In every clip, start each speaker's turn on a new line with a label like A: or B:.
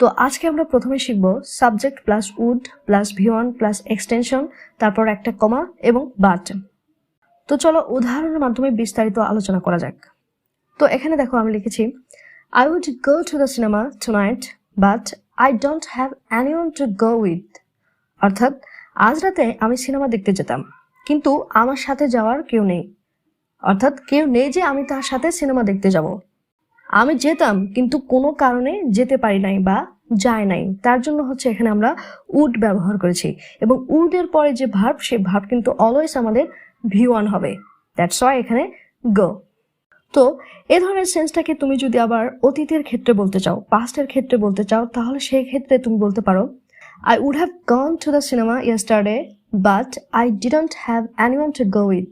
A: তো আজকে আমরা প্রথমে শিখব subject plus would plus V one plus extension, তারপর একটা কমা এবং বাট। তো চলো উদাহরণের মাধ্যমে বিস্তারিত আলোচনা করা যাক। তো এখানে দেখো আমি লিখেছি I would go to the cinema tonight but I don't have anyone to go with। অর্থাৎ আজ রাতে আমি সিনেমা দেখতে যেতাম কিন্তু আমার সাথে যাওয়ার কেউ নেই। অর্থাৎ কেউ নেই যে আমি তার সাথে সিনেমা দেখতে যাব। আমি যেতাম কিন্তু কোনো কারণে যেতে পারি নাই বা যায় নাই, তার জন্য হচ্ছে এখানে আমরা উড ব্যবহার করেছি এবং উডের পরে যে ভার্ব, সেই ভার্ব কিন্তু অলওয়েজ আমাদের ভি1 হবে। দ্যাটস ওয়াই এখানে গো। তো এই ধরনের সেন্সটাকে তুমি যদি আবার অতীতের ক্ষেত্রে বলতে চাও, পাস্টের ক্ষেত্রে বলতে চাও, তাহলে সেই ক্ষেত্রে তুমি বলতে পারো I would have gone to the cinema yesterday but I didn't have anyone to go with।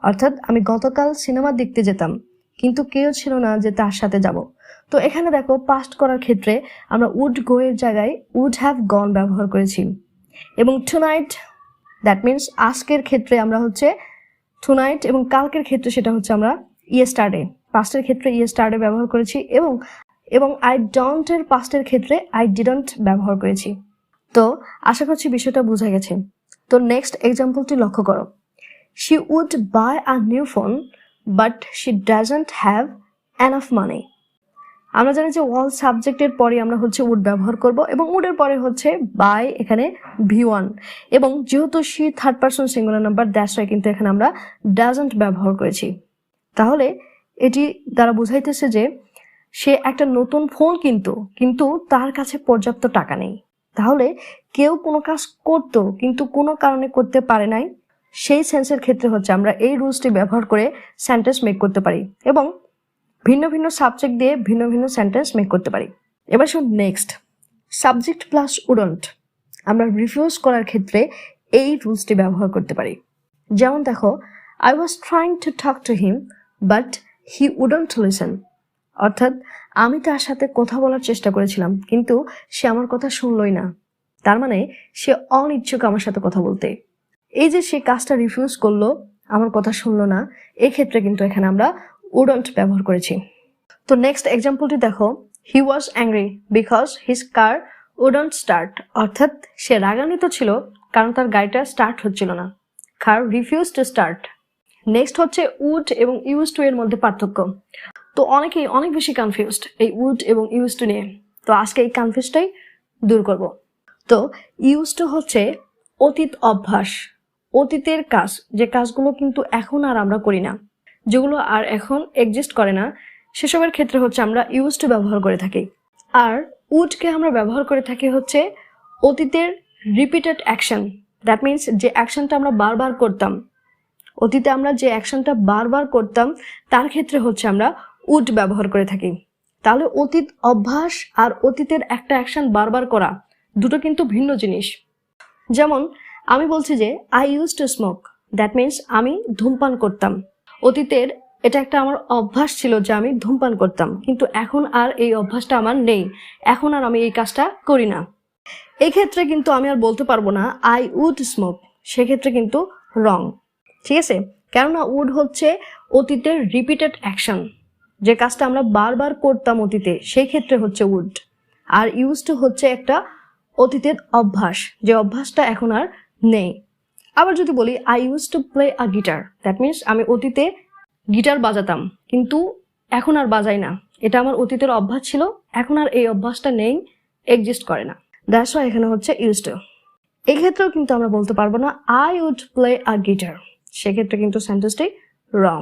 A: অর্থাৎ আমি গতকাল সিনেমা দেখতে যেতাম কিন্তু কেউ ছিল না যে তার সাথে যাব। তো এখানে দেখো পাস্ট করার ক্ষেত্রে আমরা উড গো এর জায়গায় উড হ্যাভ গন ব্যবহার করেছি এবং টুনাইট দ্যাট মিনস আজকের ক্ষেত্রে আমরা হচ্ছে টুনাইট এবং কালকের ক্ষেত্রে সেটা হচ্ছে আমরা ইয়েস্টারডে, পাস্টের ক্ষেত্রে ইয়েস্টারডে ব্যবহার করেছি এবং আই ডোন্ট এর পাস্টের ক্ষেত্রে আই ডিডন্ট ব্যবহার করেছি। তো আশা করছি বিষয়টা বোঝা গেছে। তো নেক্সট এক্সাম্পলটি লক্ষ্য করো। She would buy a new phone but she doesn't have enough money। আমরা জানি যে অল সাবজেক্টের পরে আমরা হচ্ছে উড ব্যবহার করব এবং উডের পরে হচ্ছে বাই, এখানে ভি1 এবং যেহেতু she third person singular number, that's why কিন্তু এখানে আমরা ডাজন্ট ব্যবহার করেছি। তাহলে এটি দ্বারা বোঝাইতেছে যে সে একটা নতুন ফোন কিন্তু তার কাছে পর্যাপ্ত টাকা নেই। তাহলে কেউ কোনো কাজ করতো কিন্তু কোনো কারণে করতে পারে নাই, সেই সেন্সের ক্ষেত্রে হচ্ছে আমরা এই রুলসটি ব্যবহার করে সেন্টেন্স মেক করতে পারি এবং ভিন্ন ভিন্ন সাবজেক্ট দিয়ে ভিন্ন ভিন্ন সেন্টেন্স মেক করতে পারি। এবার শুন নেক্সট, সাবজেক্ট প্লাস উডন্ট আমরা রিফিউজ করার ক্ষেত্রে এই রুলসটি ব্যবহার করতে পারি। যেমন দেখো, I was trying to talk to him but he wouldn't listen। অর্থাৎ আমি তার সাথে কথা বলার চেষ্টা করেছিলাম কিন্তু সে আমার কথা শুনলই না। তার মানে সে অনিচ্ছুক আমার সাথে কথা বলতে। এই যে সে কাজটা রিফিউজ করলো, আমার কথা শুনলো না, এই ক্ষেত্রে কিন্তু এখানে আমরা উডন্ট ব্যবহার করেছি। তো নেক্সট এক্সাম্পলটি দেখো, he was angry because his car wouldn't start. অর্থাৎ সে রাগান্বিত ছিল কারণ তার গাড়িটা স্টার্ট হচ্ছিল না। কার রিফিউজ টু স্টার্ট। নেক্সট হচ্ছে উড এবং ইউজ টু এর মধ্যে পার্থক্য। তো অনেকেই অনেক বেশি কনফিউজড এই উড এবং ইউজ টু নিয়ে। তো আজকে এই কনফিউজটাই দূর করব। তো ইউজ টু হচ্ছে অতীত অভ্যাস, অতীতের কাজ, যে কাজগুলো কিন্তু এখন আর আমরা করি না, যেগুলো আর এখন এক্সিস্ট করে না, সেসবের ক্ষেত্রে হচ্ছে আমরা ইউজ টু ব্যবহার করে থাকি। আর উডকে আমরা ব্যবহার করে থাকি হচ্ছে অতীতের রিপিটেড অ্যাকশন। দ্যাট মিনস যে অ্যাকশনটা আমরা বারবার করতাম, অতীতে আমরা যে অ্যাকশনটা বারবার করতাম তার ক্ষেত্রে হচ্ছে আমরা উড ব্যবহার করে থাকি। তাহলে অতীত অভ্যাস আর অতীতের একটা অ্যাকশন বারবার করা দুটো কিন্তু ভিন্ন জিনিস। যেমন আমি বলছি যে I use to smoke, that means আমি ধূমপান করতাম। অতীতের এটা একটা আমার অভ্যাস ছিল যে আমি ধূমপান করতাম, কিন্তু এখন আর এই অভ্যাসটা আমার নেই, এখন আর আমি এই কাজটা করি না। এই ক্ষেত্রে কিন্তু আমি আর বলতে পারবো না আই উড স্মোক, সেক্ষেত্রে কিন্তু রং। ঠিক আছে, কেননা উড হচ্ছে অতীতের রিপিটেড অ্যাকশন, যে কাজটা আমরা বারবার করতাম অতীতে, সেই ক্ষেত্রে হচ্ছে উড। আর ইউজ টু হচ্ছে একটা অতীতের অভ্যাস, যে অভ্যাসটা এখন আর নেই। আবার যদি বলি I use to play a guitar, that means আমি অতীতে গিটার বাজাতাম কিন্তু এখন আর বাজাই না, এটা আমার অতীতের অভ্যাস ছিল, এখন আর এই অভ্যাসটা নেই, এক্সিস্ট করে না। দ্যাটস ওয়াই এখানে হচ্ছে ইউজ টু। এই ক্ষেত্রেও কিন্তু আমরা বলতে পারবো না I would play a guitar, সেক্ষেত্রে কিন্তু সেন্টেন্সটি রং।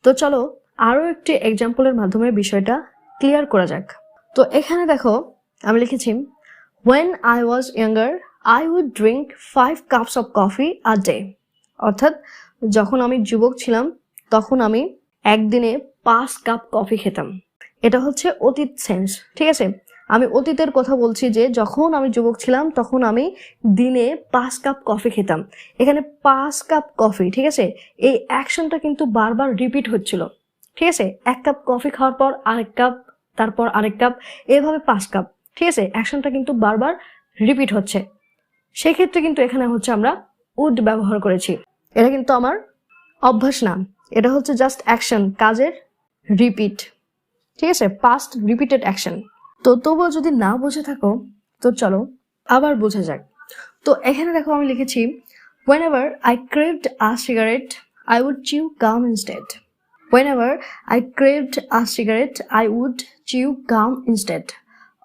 A: তো চলো আরো একটি এক্সাম্পলের মাধ্যমে বিষয়টা ক্লিয়ার করা যাক। তো এখানে দেখো আমি লিখেছি when I was younger I would drink 5 cups of coffee a day। অর্থাৎ যখন আমি যুবক ছিলাম তখন আমি একদিনে 5 কাপ কফি খেতাম। এটা হচ্ছে অতীত সেন্স। ঠিক আছে, আমি অতীতের কথা বলছি যে যখন আমি যুবক ছিলাম তখন আমি দিনে 5 কাপ কফি খেতাম। এখানে 5 কাপ কফি, ঠিক আছে, এই অ্যাকশনটা কিন্তু বারবার রিপিট হচ্ছিল। ঠিক আছে, 1 কাপ কফি খাওয়ার পর আরেক কাপ, তারপর আরেক কাপ, এভাবে 5 কাপ। ঠিক আছে, অ্যাকশনটা কিন্তু বারবার রিপিট হচ্ছে। সেই ক্ষেত্রে কিন্তু এখানে হচ্ছে আমরা উড ব্যবহার করেছি। এটা কিন্তু আমার অভ্যাস না, এটা হচ্ছে জাস্ট অ্যাকশন, কাজের রিপিট। ঠিক আছে, পাস্ট রিপিটেড অ্যাকশন। তো তবুও যদি না বুঝে থাকো তো চলো আবার বোঝা যাক। তো এখানে দেখো আমি লিখেছি whenever I craved a cigarette I would chew gum instead. Whenever I craved a cigarette I would chew gum instead.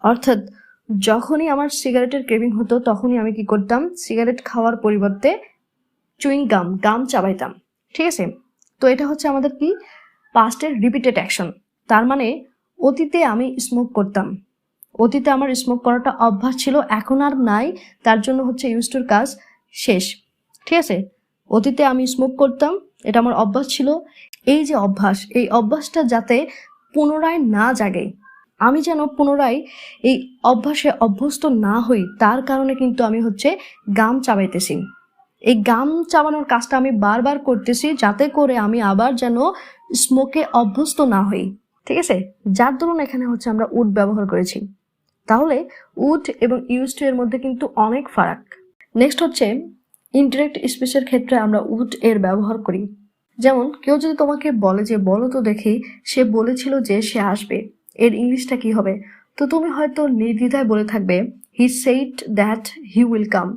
A: অর্থাৎ যখনই আমার সিগারেটের ক্রেভিং হতো তখনই আমি কি করতাম, সিগারেট খাওয়ার পরিবর্তে চুইং গাম চাবাইতাম। ঠিক আছে, তো এটা হচ্ছে আমাদের কি পাস্টের রিপিটেড অ্যাকশন। তার মানে অতীতে আমি স্মোক করতাম, অতীতে আমার স্মোক করাটা অভ্যাস ছিল, এখন আর নাই, তার জন্য হচ্ছে ইউজ টুর কাজ শেষ। ঠিক আছে, অতীতে আমি স্মোক করতাম, এটা আমার অভ্যাস ছিল। এই যে অভ্যাস, এই অভ্যাসটা যাতে পুনরায় না জাগে, আমি যেন পুনরায় এই অভ্যাসে অভ্যস্ত না হই, তার কারণে কিন্তু আমি হচ্ছে গাম চাবাইতেছি। এই গাম চাবানোর কাজটা আমি বারবার করতেছি যাতে করে আমি আবার যেন স্মোকে অভ্যস্ত না হই। ঠিক আছে, যার দরুন এখানে হচ্ছে আমরা উড ব্যবহার করেছি। তাহলে উড এবং ইউজ টু এর মধ্যে কিন্তু অনেক ফারাক। নেক্সট হচ্ছে ইনডিরেক্ট স্পিচের ক্ষেত্রে আমরা উড এর ব্যবহার করি। যেমন কেউ যদি তোমাকে বলে যে বলো তো দেখি সে বলেছিল যে সে আসবে, এর ইংলিশটা কি হবে? তো তুমি হয়তো নির্দ্বিধায় বলে থাকবে he said that he will come,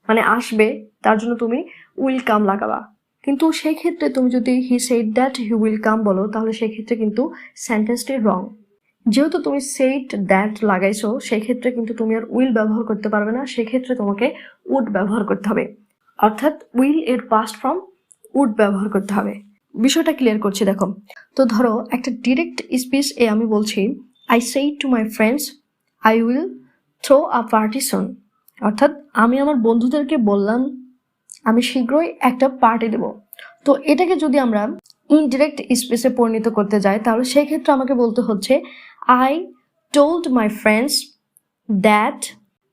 A: মানে আসবে, তার জন্য তুমি উইল কাম লাগাবা। কিন্তু সেই ক্ষেত্রে তুমি যদি he said that he will come বলো তাহলে সেই ক্ষেত্রে কিন্তু সেন্টেন্সটি রং। যেহেতু তুমি সেইড দ্যাট লাগাইছো সেই ক্ষেত্রে কিন্তু তুমি আর উইল ব্যবহার করতে পারবে না, সেক্ষেত্রে তোমাকে উড ব্যবহার করতে হবে। অর্থাৎ উইল এর পাস্ট ফর্ম উড ব্যবহার করতে হবে। বিষয়টা ক্লিয়ার করছি দেখো। তো ধরো একটা ডিরেক্ট স্পিচ এ আমি বলছি I said to my friends I will throw a party soon. অর্থাৎ আমি আমার বন্ধুদেরকে বললাম আমি শীঘ্রই একটা পার্টি দেব। তো এটাকে যদি আমরা ইনডিরেক্ট স্পিচে পরিণত করতে যাই তাহলে সেই ক্ষেত্রে আমাকে বলতে হচ্ছে I told my friends that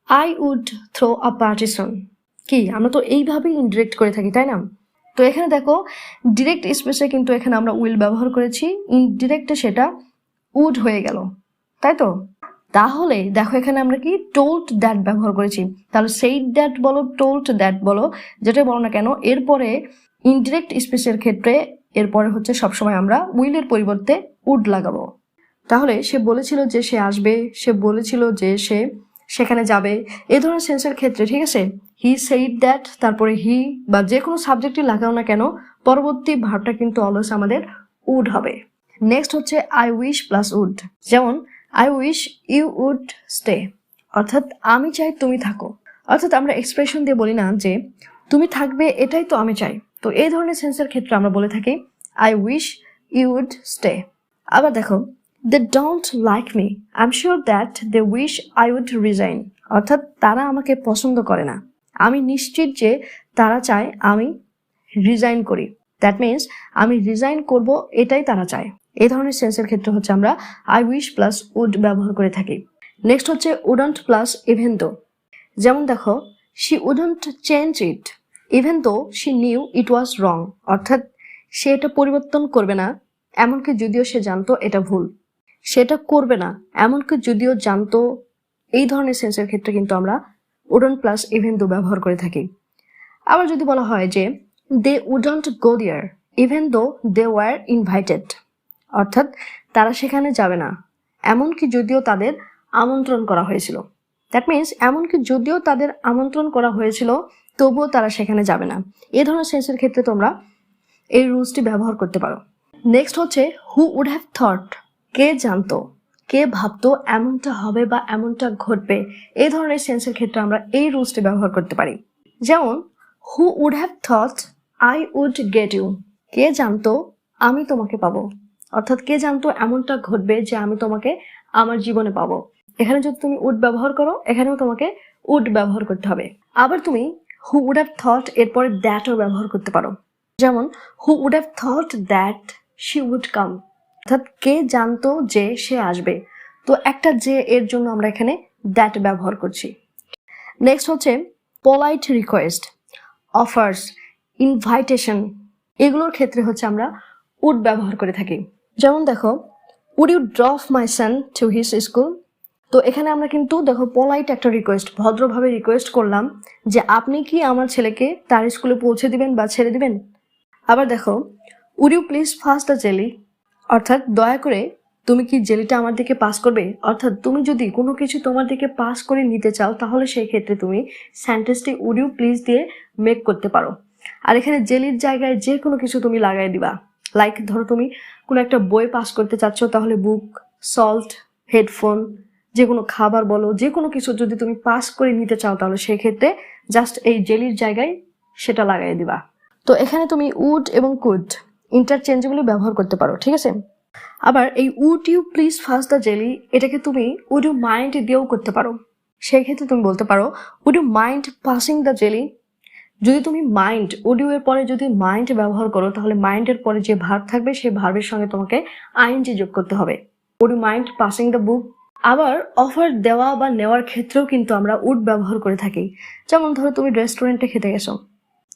A: I would throw a party soon. কি, আমরা তো এইভাবেই ইনডিরেক্ট করে থাকি, তাই না? তো এখানে দেখো ডিরেক্ট স্পেসে কিন্তু এখানে আমরা উইল ব্যবহার করেছি, ইনডিরেক্টে সেটা উড হয়ে গেল, তাই তো? তাহলে দেখো এখানে আমরা কি টোল্ড দ্যাট ব্যবহার করেছি। তাহলে সেইড দ্যাট বলো, টোল্ড দ্যাট বলো, যেটা বলো না কেন, এরপরে ইনডিরেক্ট স্পেসের ক্ষেত্রে এরপরে হচ্ছে সবসময় আমরা উইলের পরিবর্তে উড লাগাবো। তাহলে সে বলেছিল যে সে আসবে, সে বলেছিল যে সে সেখানে যাবে, এই ধরনের সেন্সের ক্ষেত্রে, ঠিক আছে, হি সেইড দ্যাট তারপরে হি বা যে কোনো সাবজেক্টই লাগাও না কেন পরবর্তী ভার্বটা কিন্তু অলওয়েজ আমাদের উড হবে। নেক্সট হচ্ছে আই উইশ প্লাস উড। যেমন I wish you would stay, অর্থাৎ আমি চাই তুমি থাকো। অর্থাৎ আমরা এক্সপ্রেশন দিয়ে বলি না যে তুমি থাকবে, এটাই তো আমি চাই। তো এই ধরনের সেন্সের ক্ষেত্রে আমরা বলে থাকি I wish you would stay. আবার দেখো they don't like me I am sure that they wish I would resign. অর্থাৎ তারা আমাকে পছন্দ করে না, আমি নিশ্চিত যে তারা চায় আমি রিজাইন করি। দ্যাট মিনস আমি রিজাইন করব, এটাই তারা চায়। এই ধরনের সেন্সের ক্ষেত্রে হচ্ছে আমরা আই উইশ প্লাস উড ব্যবহার করে থাকি। নেক্সট হচ্ছে উডন্ট প্লাস ইভেন দো। যেমন দেখো she wouldn't change it even though she knew it was wrong. অর্থাৎ সে এটা পরিবর্তন করবে না এমনকি যদিও সে জানতো এটা ভুল, সেটা করবে না এমনকি যদিও জানতো। এই ধরনের সেন্সের ক্ষেত্রে কিন্তু আমরা উডন্ট প্লাস ইভেন দো ব্যবহার করে থাকি। আবার যদি বলা হয় যে দে wouldn't go there even though they were invited. অর্থাৎ তারা সেখানে যাবে না এমনকি যদিও তাদের আমন্ত্রণ করা হয়েছিল। দ্যাট মিনস এমনকি যদিও তাদের আমন্ত্রণ করা হয়েছিল তবুও তারা সেখানে যাবে না। এই ধরনের সেন্সের ক্ষেত্রে তোমরা এই রুলসটি ব্যবহার করতে পারো। নেক্সট হচ্ছে হু উড হ্যাভ থট। কে জানতো, কে ভাবতো এমনটা হবে বা এমনটা ঘটবে। এই ধরনের সেন্সের ক্ষেত্রে আমরা এই রুলসটি ব্যবহার করতে পারি। যেমন who would have thought I would get you. কে জানতো আমি তোমাকে পাবো। অর্থাৎ কে জানতো এমনটা ঘটবে যে আমি তোমাকে আমার জীবনে পাবো। এখানে যদি তুমি উড ব্যবহার করো এখানেও তোমাকে উড ব্যবহার করতে হবে। আবার তুমি হু উড হ্যাভ থট এরপরে দ্যাটও ব্যবহার করতে পারো। যেমন who would have thought that she would come. অর্থাৎ কে জানতো যে সে আসবে। তো একটা যে এর জন্য আমরা এখানে দ্যাট ব্যবহার করছি। নেক্সট হচ্ছে পোলাইট রিকোয়েস্ট, অফার্স, ইনভাইটেশন, এগুলোর ক্ষেত্রে হচ্ছে আমরা উড ব্যবহার করে থাকি। যেমন দেখো would you drop my son to his school. তো এখানে আমরা কিন্তু দেখো পোলাইট একটা রিকোয়েস্ট, ভদ্রভাবে রিকোয়েস্ট করলাম যে আপনি কি আমার ছেলেকে তার স্কুলে পৌঁছে দিবেন বা ছেড়ে দিবেন। আবার দেখো would you please fast the jelly. অর্থাৎ দয়া করে তুমি কি জেলিটা আমার দিকে পাস করবে? অর্থাৎ তুমি যদি কোনো কিছু তোমার দিকে পাস করে নিতে চাও তাহলে সেই ক্ষেত্রে তুমি সেন্টেন্সটি উড ইউ প্লিজ দিয়ে মেক করতে পারো। আর এখানে জেলির জায়গায় যে কোনো কিছু তুমি লাগাই দিবা। লাইক ধরো তুমি কোনো একটা বই পাস করতে চাচ্ছ, তাহলে বুক, সল্ট, হেডফোন, যে কোনো খাবার বলো, যে কোনো কিছু যদি তুমি পাস করে নিতে চাও তাহলে সেই ক্ষেত্রে জাস্ট এই জেলির জায়গায় সেটা লাগাই দিবা। তো এখানে তুমি উড এবং কুড ইন্টারচেঞ্জেবলি ব্যবহার করতে পারো, ঠিক আছে? আবার এই would you please first the jelly এটাকে তুমি উড ইউ মাইন্ড দিয়েও করতে পারো। সেই ক্ষেত্রে তুমি বলতে পারো would you mind passing the jelly. যদি তুমি মাইন্ড, উড ইউ এর পরে যদি মাইন্ড ব্যবহার করো তাহলে মাইন্ডের পরে যে ভার্ব থাকবে সেই ভার্বের সঙ্গে তোমাকে আইএনজি যোগ করতে হবে। Would you mind passing the book. আবার অফার দেওয়া বা নেওয়ার ক্ষেত্রেও কিন্তু আমরা উড ব্যবহার করে থাকি। যেমন ধরো তুমি রেস্টুরেন্টে খেতে গেছো,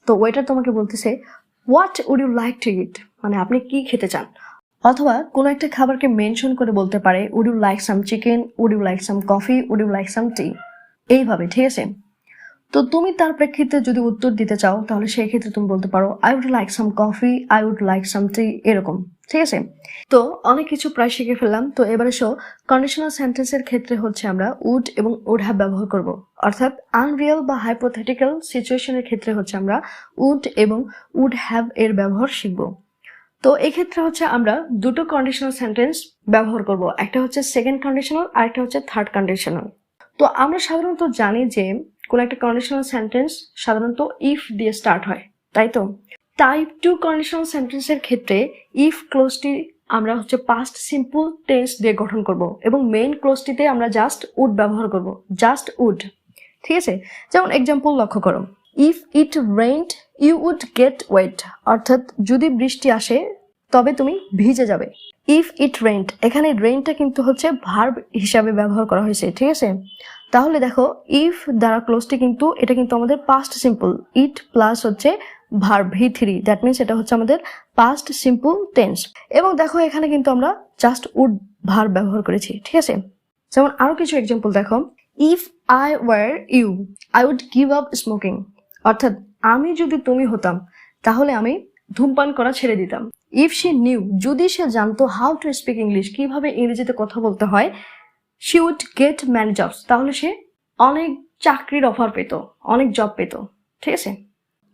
A: তো ওয়েটার তোমাকে বলতেছে what would you like to eat, মানে আপনি কি খেতে চান। অথবা কোনো একটা খাবারকে মেনশন করে বলতে পারে would you like some chicken, would you like some coffee, would you like some tea, এইভাবে, ঠিক আছে? তো তুমি তার প্রেক্ষিতে যদি উত্তর দিতে চাও তাহলে সেই ক্ষেত্রে তুমি বলতে পারো I would like some coffee, I would like some tea, এরকম, ঠিক আছে? তো অনেক কিছু প্রায় শিখে ফেললাম। তো এবারে কন্ডিশনাল সেন্টেন্সের ক্ষেত্রে হচ্ছে আমরা উড এবং উড হ্যাভ ব্যবহার করব। অর্থাৎ আনরিয়াল বা হাইপোথেটিক্যাল সিচুয়েশনের ক্ষেত্রে হচ্ছে আমরা উড এবং উড হ্যাভ এর ব্যবহার শিখব। তো এক্ষেত্রে হচ্ছে আমরা দুটো কন্ডিশনাল সেন্টেন্স ব্যবহার করব, একটা হচ্ছে সেকেন্ড কন্ডিশনাল আর একটা হচ্ছে থার্ড কন্ডিশনাল। তো আমরা সাধারণত জানি যে কোন একটা কন্ডিশনাল সেন্টেন্স সাধারণত ইফ দিয়ে স্টার্ট হয়, তাই তো? টাইপ 2 কন্ডিশনাল সেন্টেন্সের ক্ষেত্রে ইফ ক্লোজটি আমরা হচ্ছে পাস্ট সিম্পল টেন্স দিয়ে গঠন করব এবং মেইন ক্লোজটিতে আমরা জাস্ট উড ব্যবহার করব, জাস্ট উড, ঠিক আছে? যেমন এক্সাম্পল লক্ষ্য করো, if it rained you would get wet, অর্থাৎ যদি বৃষ্টি আসে তবে তুমি ভিজে যাবে। ইফ ইট রেইনড, এখানে রেইনটা কিন্তু হচ্ছে ভার্ব হিসাবে ব্যবহার করা হয়েছে, ঠিক আছে? তাহলে দেখো ইফ দ্বারা ক্লোজটি কিন্তু এটা কিন্তু আমাদের পাস্ট সিম্পল, ইট প্লাস হচ্ছে ভার্ব V3, দ্যাট মিনস এটা হচ্ছে আমাদের পাস্ট সিম্পল টেন্স। এবং দেখো এখানে কিন্তু আমরা জাস্ট উড ভার্ব ব্যবহার করেছি, ঠিক আছে? যেমন আরো কিছু এক্সাম্পল দেখো, if I were you I would give up smoking, অর্থাৎ আমি যদি তুমি হতাম তাহলে আমি ধূমপান করা ছেড়ে দিতাম। ইফ শি নিউ, যদি সে জানতো হাউ টু স্পিক ইংলিশ, কিভাবে ইংরেজিতে কথা বলতে হয়, she would get many jobs, তাহলে সে অনেক চাকরির অফার পেত, অনেক জব পেত, ঠিক আছে?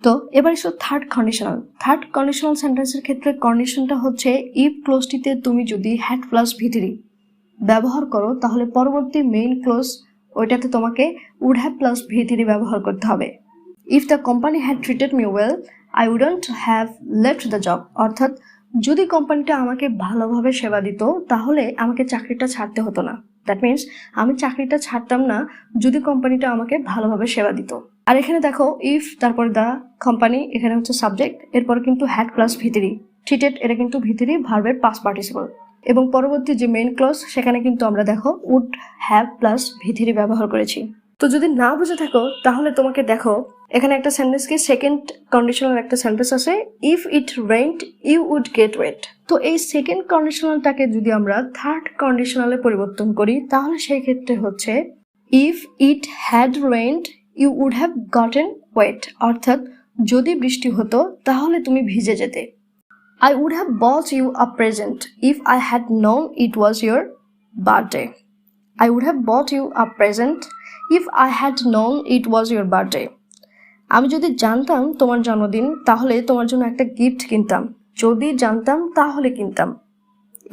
A: তো এবার এসো থার্ড কন্ডিশনাল। থার্ড কন্ডিশনাল সেন্টেন্সের ক্ষেত্রে কন্ডিশনটা হচ্ছে ইফ ক্লোজটিতে তুমি যদি হ্যাড প্লাস V3 ব্যবহার করো তাহলে পরবর্তী মেইন ক্লোজ ওইটাতে তোমাকে উড হ্যাভ প্লাস V3 ব্যবহার করতে হবে। If the company had treated me well I wouldn't have left the job, অর্থাৎ যদি কোম্পানিটা আমাকে ভালোভাবে সেবা দিত তাহলে আমাকে চাকরিটা ছাড়তে হতো না। দ্যাট মিনস আমি চাকরিটা ছাড়তাম না যদি কোম্পানিটা আমাকে ভালোভাবে সেবা দিত। আর এখানে দেখো ইফ তারপর দ্য কোম্পানি, এখানে হচ্ছে সাবজেক্ট, এরপর কিন্তু হ্যাড প্লাস V3, ট্রিটেড এটা কিন্তু V3 ভার্বের পাস্ট পার্টিসিপল, এবং পরবর্তী যে মেইন ক্লজ সেখানে কিন্তু আমরা দেখো উড হ্যাভ প্লাস V3 ব্যবহার করেছি। তো যদি না বুঝে থাকো তাহলে তোমাকে দেখো এখানে একটা সেন্টেন্স কি সেকেন্ড কন্ডিশনাল একটা সেন্টেন্স আছে, if it rained you would get wet. তো এই সেকেন্ড কন্ডিশনালটাকে যদি আমরা থার্ড কন্ডিশনালে পরিবর্তন করি তাহলে সেই ক্ষেত্রে হচ্ছে if it had rained you would have gotten wet, অর্থাৎ যদি বৃষ্টি হতো তাহলে তুমি ভিজে যেতে। I would have bought you a present if I had known it was your birthday. I would have bought you a present if I had known it was your birthday. আমি যদি জানতাম তোমার জন্মদিন তাহলে তোমার জন্য একটা গিফট কিনতাম, যদি জানতাম তাহলে কিনতাম।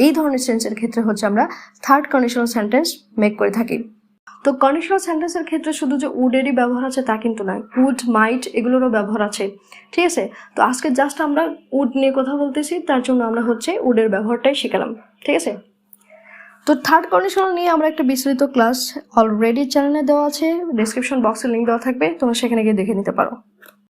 A: এই ধরনের সেন্টেন্সের ক্ষেত্রে হচ্ছে আমরা থার্ড কন্ডিশনাল সেন্টেন্স মেক করে থাকি। তো কন্ডিশনাল সেন্টেন্সের ক্ষেত্রে শুধু যে উডেরই ব্যবহার আছে তা কিন্তু নয়, উড, মাইট এগুলোরও ব্যবহার আছে, ঠিক আছে? তো আজকে জাস্ট আমরা উড নিয়ে কথা বলতেছি, তার জন্য আমরা হচ্ছে উডের ব্যবহারটাই শিখালাম, ঠিক আছে? তো থার্ড কন্ডিশনাল নিয়ে আমরা একটা বিস্তারিত ক্লাস অলরেডি চ্যানেলে দেওয়া আছে, ডেসক্রিপশন বক্সে লিঙ্ক দেওয়া থাকবে, তোমরা সেখানে গিয়ে দেখে নিতে পারো।